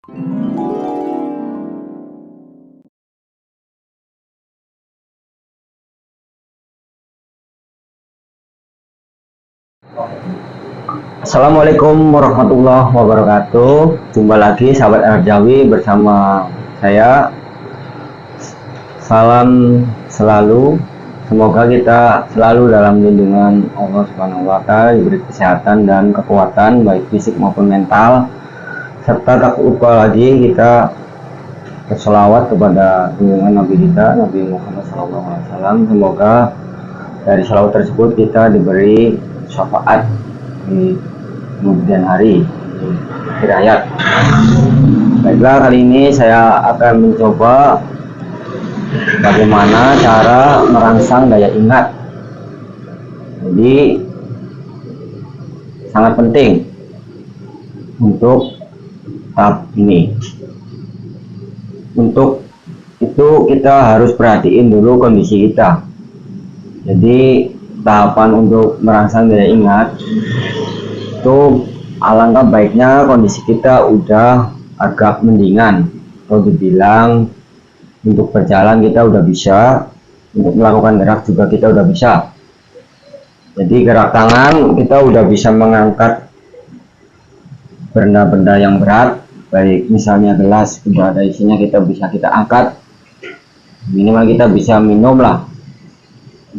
Assalamualaikum warahmatullahi wabarakatuh. Jumpa lagi sahabat Arjawi bersama saya. Salam selalu. Semoga kita selalu dalam lindungan Allah Subhanahu wa Ta'ala, diberi kesehatan dan kekuatan baik fisik maupun mental. Serta tak lupa lagi kita berselawat kepada junjungan Nabi kita, Nabi Muhammad SAW. Semoga dari selawat tersebut kita diberi syafaat di kemudian hari di akhir hayat. Baiklah, kali ini saya akan mencoba bagaimana cara merangsang daya ingat. Jadi sangat penting untuk tahap ini. Untuk itu kita harus perhatiin dulu kondisi kita. Jadi tahapan untuk merangsang daya ingat itu alangkah baiknya kondisi kita udah agak mendingan, atau dibilang untuk berjalan kita udah bisa, untuk melakukan gerak juga kita udah bisa. Jadi gerak tangan kita udah bisa mengangkat benda-benda yang berat, baik misalnya gelas udah ada isinya kita angkat, minimal kita bisa minum lah.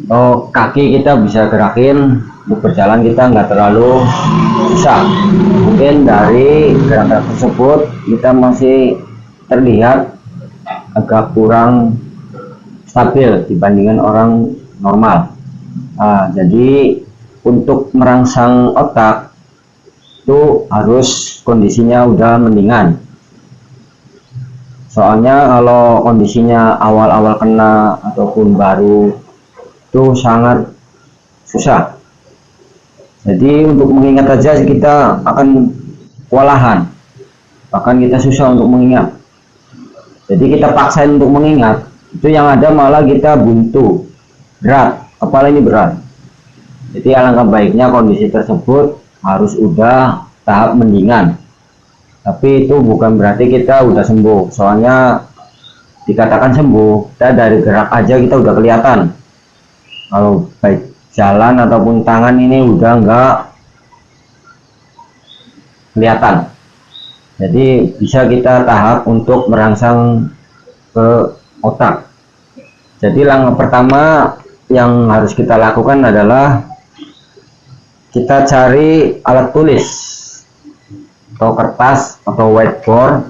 Atau kaki kita bisa gerakin, untuk berjalan kita nggak terlalu susah. Mungkin dari gerakan tersebut kita masih terlihat agak kurang stabil dibandingkan orang normal. Jadi untuk merangsang otak itu harus kondisinya udah mendingan. Soalnya kalau kondisinya awal-awal kena ataupun baru itu sangat susah. Jadi untuk mengingat aja kita akan kewalahan, bahkan kita susah untuk mengingat. Jadi kita paksain untuk mengingat, itu yang ada malah kita buntu, berat, kepala ini berat. Jadi alangkah baiknya kondisi tersebut harus udah tahap mendingan. Tapi itu bukan berarti kita udah sembuh, soalnya dikatakan sembuh, kita dari gerak aja kita udah kelihatan. Kalau baik jalan ataupun tangan ini udah enggak kelihatan. Jadi bisa kita tahap untuk merangsang ke otak. Jadi langkah pertama yang harus kita lakukan adalah kita cari alat tulis atau kertas atau whiteboard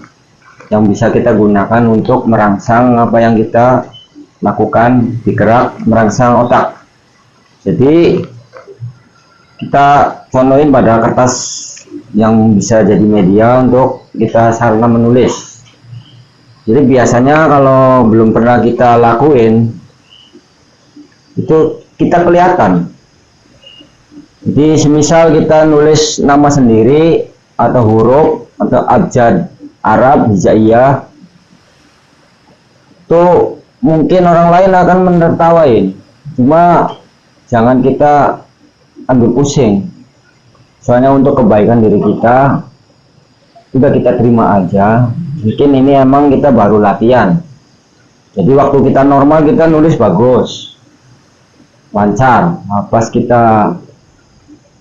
yang bisa kita gunakan untuk merangsang apa yang kita lakukan di gerak merangsang otak. Jadi kita contohin pada kertas yang bisa jadi media untuk kita sarana menulis. Jadi biasanya kalau belum pernah kita lakuin itu kita kelihatan. Jadi semisal kita nulis nama sendiri atau huruf atau abjad Arab hijaiyah, itu mungkin orang lain akan menertawain, cuma jangan kita ambil pusing, soalnya untuk kebaikan diri kita udah kita terima aja. Mungkin ini emang kita baru latihan, jadi waktu kita normal kita nulis bagus lancar. Pas kita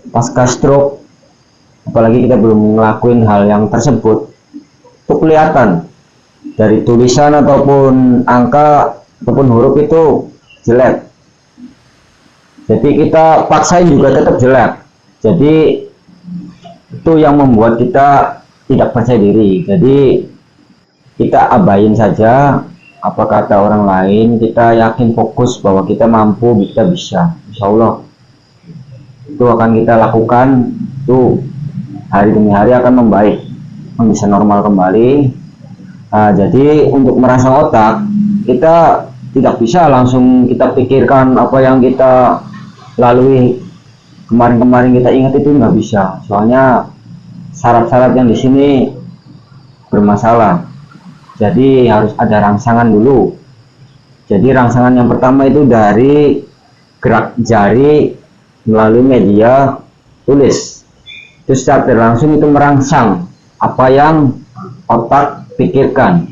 pasca stroke, apalagi kita belum ngelakuin hal yang tersebut, itu kelihatan dari tulisan ataupun angka ataupun huruf itu jelek. Jadi kita paksain juga tetap jelek. Jadi itu yang membuat kita tidak percaya diri. Jadi kita abain saja apa kata orang lain, kita yakin fokus bahwa kita mampu, kita bisa. Insya Allah itu akan kita lakukan, itu hari demi hari akan membaik, bisa normal kembali. Jadi untuk merangsang otak kita tidak bisa langsung kita pikirkan apa yang kita lalui kemarin-kemarin, kita ingat itu nggak bisa, soalnya syarat-syarat yang di sini bermasalah. Jadi harus ada rangsangan dulu. Jadi rangsangan yang pertama itu dari gerak jari melalui media tulis. Itu secara langsung itu merangsang apa yang otak pikirkan.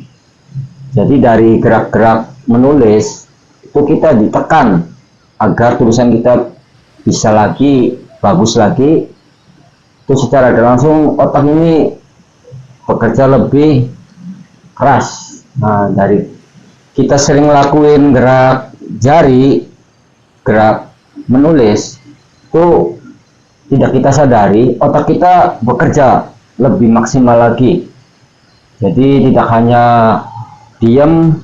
Jadi dari gerak-gerak menulis itu kita ditekan agar tulisan kita bisa lagi bagus lagi. Itu secara langsung otak ini bekerja lebih keras. Nah, dari kita sering lakuin gerak jari, gerak menulis, itu tidak kita sadari otak kita bekerja lebih maksimal lagi. Jadi tidak hanya diam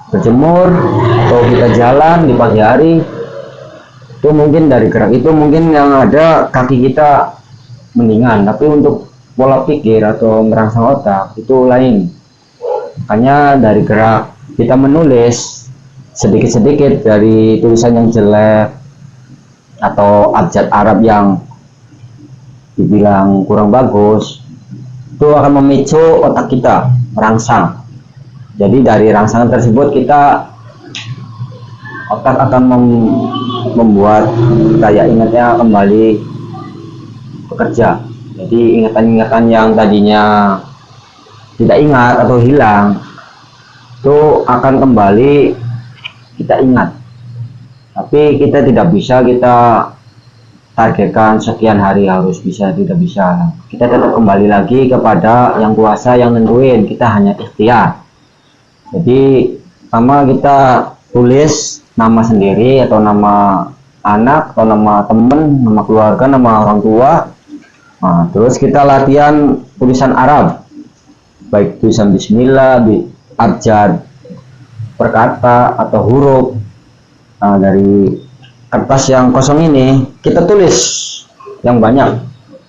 berjemur atau kita jalan di pagi hari, itu mungkin dari gerak itu mungkin yang ada kaki kita mendingan, tapi untuk pola pikir atau merangsang otak itu lain. Makanya dari gerak kita menulis sedikit-sedikit dari tulisan yang jelek atau abjad Arab yang dibilang kurang bagus, itu akan memicu otak kita merangsang. Jadi dari rangsangan tersebut otak akan membuat daya ingatnya kembali bekerja. Jadi ingatan-ingatan yang tadinya tidak ingat atau hilang itu akan kembali kita ingat. Tapi kita tidak bisa kita targetkan sekian hari harus bisa, tidak bisa. Kita tetap kembali lagi kepada yang kuasa yang nentuin, kita hanya ikhtiar. Jadi pertama kita tulis nama sendiri atau nama anak atau nama teman, nama keluarga, nama orang tua. Nah, terus kita latihan tulisan Arab, baik tulisan bismillah, abjad perkata atau huruf. Nah, dari kertas yang kosong ini kita tulis yang banyak.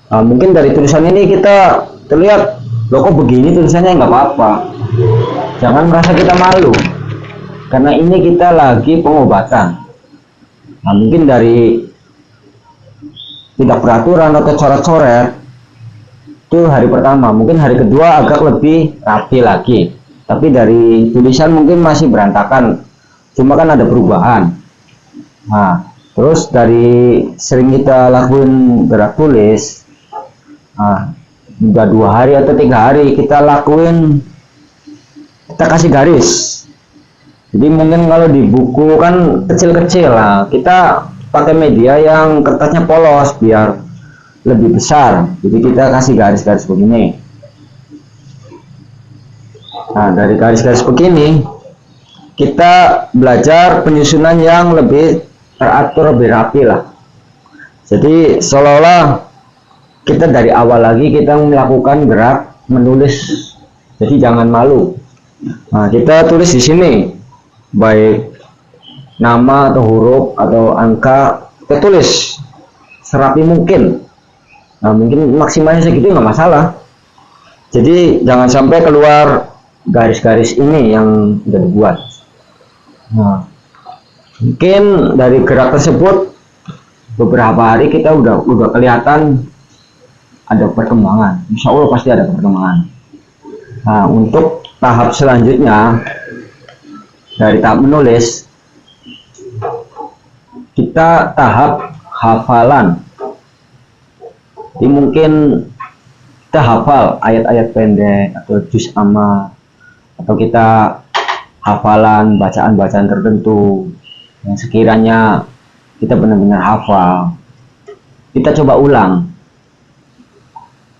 Nah, mungkin dari tulisan ini kita terlihat, loh kok begini tulisannya, nggak apa-apa. Jangan merasa kita malu, karena ini kita lagi pengobatan. Nah, mungkin dari tidak beraturan atau coret-coret itu hari pertama, mungkin hari kedua agak lebih rapi lagi. Tapi dari tulisan mungkin masih berantakan, cuma kan ada perubahan. Nah, terus dari sering kita lakuin gerak tulis, nah, udah 2 hari atau 3 hari kita lakuin, kita kasih garis. Jadi mungkin kalau di buku kan kecil-kecil lah, kita pakai media yang kertasnya polos biar lebih besar. Jadi kita kasih garis-garis begini. Nah, dari garis-garis begini kita belajar penyusunan yang lebih teratur, lebih rapi lah. Jadi seolah-olah kita dari awal lagi kita melakukan gerak menulis. Jadi jangan malu. Nah, kita tulis di sini baik nama atau huruf atau angka, kita tulis serapi mungkin. Nah, mungkin maksimalnya segitu nggak masalah. Jadi jangan sampai keluar garis-garis ini yang sudah dibuat. Nah, mungkin dari gerak tersebut beberapa hari kita udah kelihatan ada perkembangan. Insya Allah pasti ada perkembangan. Nah, untuk tahap selanjutnya dari tahap menulis, kita tahap hafalan. Jadi mungkin kita hafal ayat-ayat pendek atau juz amma, atau kita hafalan bacaan-bacaan tertentu yang sekiranya kita benar-benar hafal, kita coba ulang.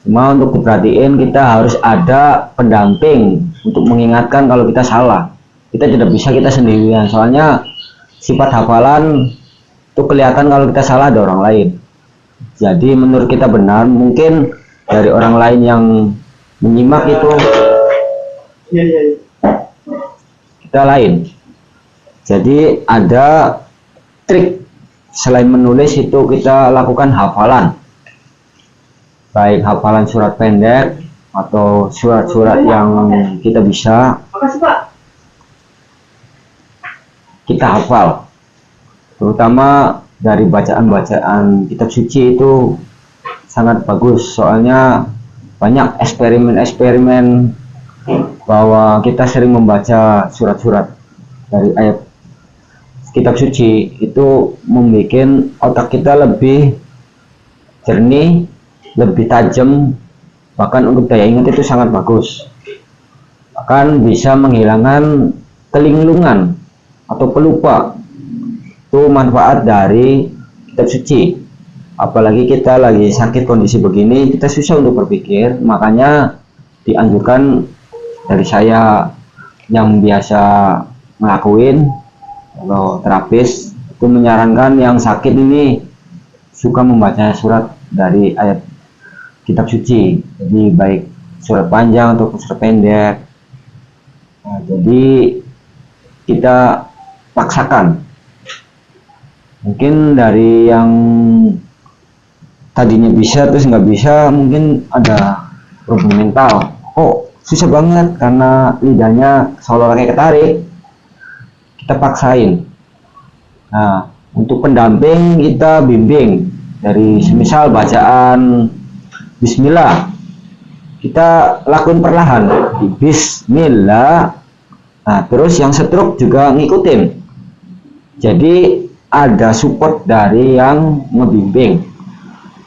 Cuma untuk diperhatiin, kita harus ada pendamping untuk mengingatkan kalau kita salah. Kita tidak bisa kita sendirian, soalnya sifat hafalan itu kelihatan kalau kita salah ada orang lain. Jadi menurut kita benar, mungkin dari orang lain yang menyimak itu kita lain. Jadi ada trik selain menulis, itu kita lakukan hafalan, baik hafalan surat pendek atau surat-surat yang kita bisa kita hafal, terutama dari bacaan-bacaan kitab suci itu sangat bagus. Soalnya banyak eksperimen-eksperimen bahwa kita sering membaca surat-surat dari ayat kitab suci itu membuat otak kita lebih jernih, lebih tajam, Bahkan untuk daya ingat itu sangat bagus. Bahkan bisa menghilangkan kelinglungan atau pelupa. Itu manfaat dari kitab suci. Apalagi kita lagi sakit kondisi begini, kita susah untuk berpikir, makanya dianjurkan dari saya yang biasa ngelakuin, kalau terapis itu menyarankan yang sakit ini suka membaca surat dari ayat kitab suci, jadi baik surat panjang atau surat pendek. Nah, jadi kita paksakan. Mungkin dari yang tadinya bisa terus nggak bisa, mungkin ada problem mental. Oh, susah banget karena lidahnya seolah kayak ketarik. Kita paksain. Nah, untuk pendamping kita bimbing dari semisal bacaan Bismillah, kita lakukan perlahan di Bismillah. Nah, terus yang stroke juga ngikutin. Jadi ada support dari yang ngebimbing.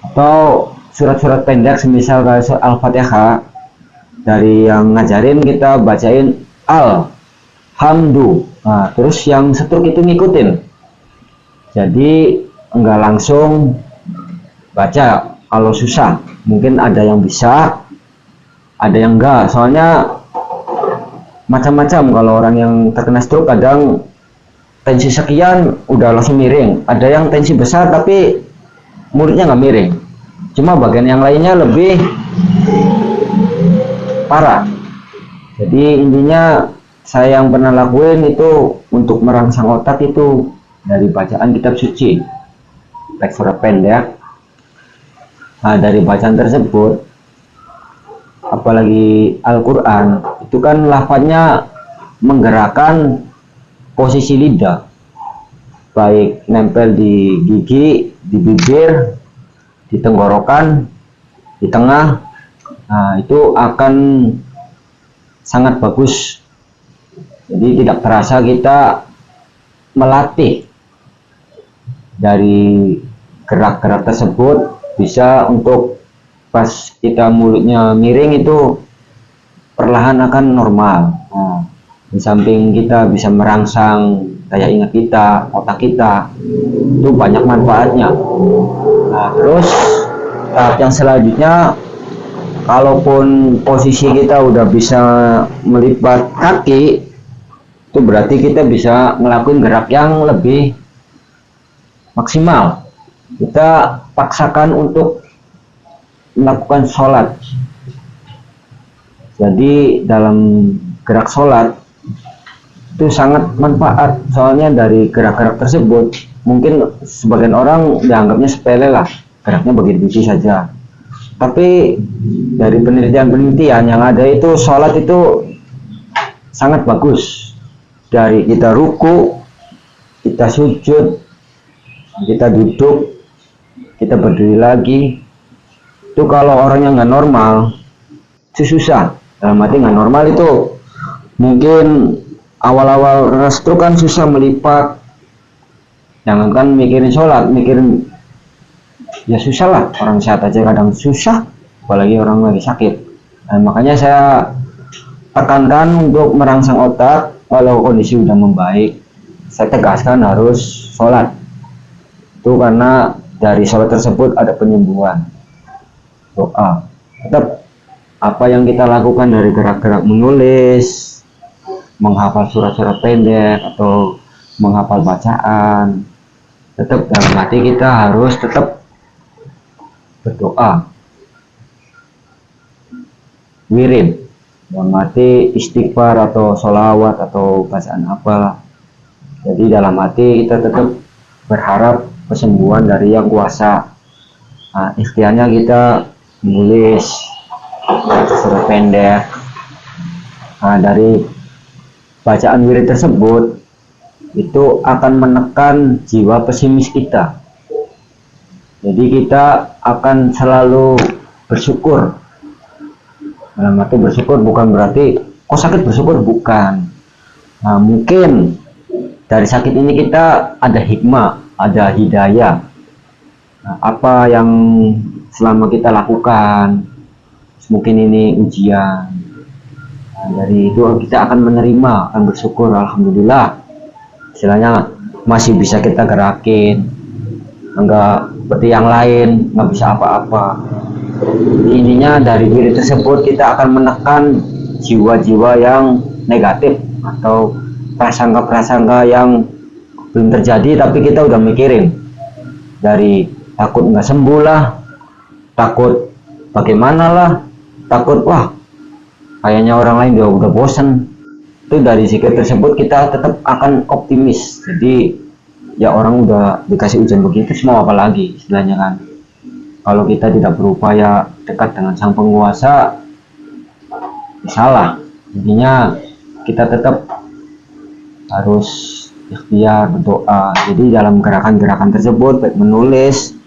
Atau surat-surat pendek semisal kayak Al-Fatihah, dari yang ngajarin kita bacain Alhamdulillah. Nah, terus yang stroke itu ngikutin. Jadi enggak langsung baca kalau susah. Mungkin ada yang bisa, ada yang enggak. Soalnya macam-macam, kalau orang yang terkena stroke kadang tensi sekian udah langsung miring, ada yang tensi besar tapi mulutnya nggak miring, cuma bagian yang lainnya lebih parah. Jadi intinya saya yang pernah lakuin itu untuk merangsang otak itu dari bacaan kitab suci, baik surat pendek. Nah, dari bacaan tersebut, apalagi Al-Quran, itu kan lafadznya menggerakkan posisi lidah, baik nempel di gigi, di bibir, di tenggorokan, di tengah. Nah, itu akan sangat bagus. Jadi tidak terasa kita melatih dari gerak-gerak tersebut, bisa untuk pas kita mulutnya miring itu perlahan akan normal. Nah, di samping kita bisa merangsang daya ingat kita, otak kita, itu banyak manfaatnya. Nah, terus tahap yang selanjutnya, kalaupun posisi kita udah bisa melipat kaki, itu berarti kita bisa ngelakuin gerak yang lebih maksimal. Kita paksakan untuk melakukan sholat. Jadi dalam gerak sholat itu sangat manfaat, soalnya dari gerak-gerak tersebut mungkin sebagian orang dianggapnya sepele lah, geraknya begitu saja, tapi dari penelitian-penelitian yang ada itu sholat itu sangat bagus. Dari kita ruku, kita sujud, kita duduk, kita berdiri lagi, itu kalau orang yang nggak normal itu susah. Dalam arti nggak normal itu mungkin awal-awal stroke kan susah melipat, jangankan mikirin sholat, mikirin ya susah lah. Orang sehat aja kadang susah, apalagi orang lagi sakit. Nah, makanya saya tekankan untuk merangsang otak. Kalau kondisi udah membaik, saya tegaskan harus sholat. Itu karena dari sholat tersebut ada penyembuhan. Doa, tetap apa yang kita lakukan dari gerak-gerak menulis, menghafal surat-surat pendek, atau menghafal bacaan, tetap dalam hati kita harus tetap berdoa, wirid, dalam hati istighfar atau sholawat atau bacaan apa. Jadi dalam hati kita tetap berharap kesembuhan dari yang kuasa. Nah, ikhtiarnya kita menulis surat pendek. Nah, dari bacaan wirid tersebut itu akan menekan jiwa pesimis kita. Jadi kita akan selalu bersyukur. Dalam arti bersyukur bukan berarti kok sakit bersyukur, bukan. Nah, mungkin dari sakit ini kita ada hikmah, ada hidayah. Nah, apa yang selama kita lakukan, mungkin ini ujian. Nah, dari itu kita akan menerima, akan bersyukur, alhamdulillah. Istilahnya masih bisa kita gerakin, enggak seperti yang lain nggak bisa apa-apa. Intinya dari diri tersebut kita akan menekan jiwa-jiwa yang negatif atau prasangka-prasangka yang belum terjadi tapi kita udah mikirin, dari takut nggak sembuh lah, takut bagaimana lah, takut wah kayaknya orang lain udah bosen. Itu dari sikap tersebut kita tetap akan optimis. Jadi ya orang udah dikasih ujian begitu semua apalagi istilahnya kan. Kalau kita tidak berupaya dekat dengan sang penguasa, salah. Intinya kita tetap harus ikhtiar, berdoa. Jadi dalam gerakan-gerakan tersebut, baik menulis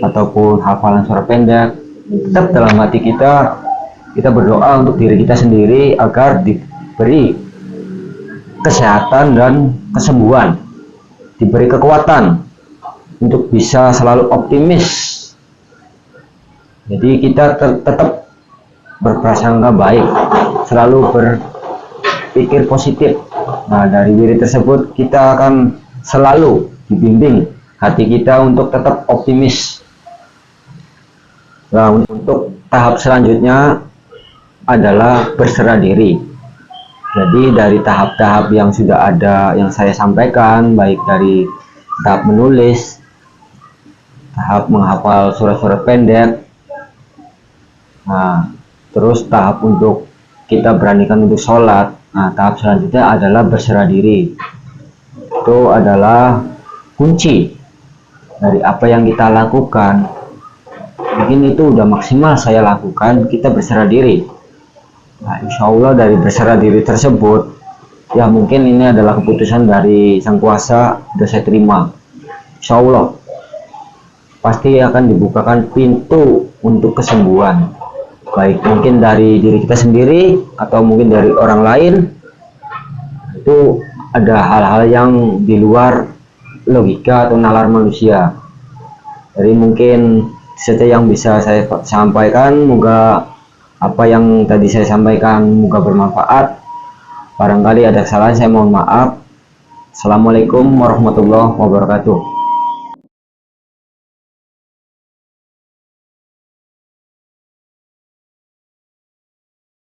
ataupun hafalan suara pendek, tetap dalam hati kita berdoa untuk diri kita sendiri agar diberi kesehatan dan kesembuhan, diberi kekuatan untuk bisa selalu optimis. Jadi kita tetap berprasangka baik, selalu berpikir positif. Nah, dari diri tersebut kita akan selalu dibimbing hati kita untuk tetap optimis. Nah, untuk tahap selanjutnya adalah berserah diri. Jadi dari tahap-tahap yang sudah ada yang saya sampaikan, baik dari tahap menulis, tahap menghafal surat-surat pendek, nah terus tahap untuk kita beranikan untuk sholat. Nah, tahap selanjutnya adalah berserah diri. Itu adalah kunci dari apa yang kita lakukan. Mungkin itu udah maksimal saya lakukan, kita berserah diri. Nah, insya Allah dari berserah diri tersebut, ya mungkin ini adalah keputusan dari Sang Kuasa, sudah saya terima. Insya Allah pasti akan dibukakan pintu untuk kesembuhan, baik mungkin dari diri kita sendiri atau mungkin dari orang lain. Itu ada hal-hal yang di luar logika atau nalar manusia. Jadi mungkin saja yang bisa saya sampaikan. Moga apa yang tadi saya sampaikan moga bermanfaat. Barangkali ada kesalahan saya mohon maaf. Assalamualaikum warahmatullahi wabarakatuh.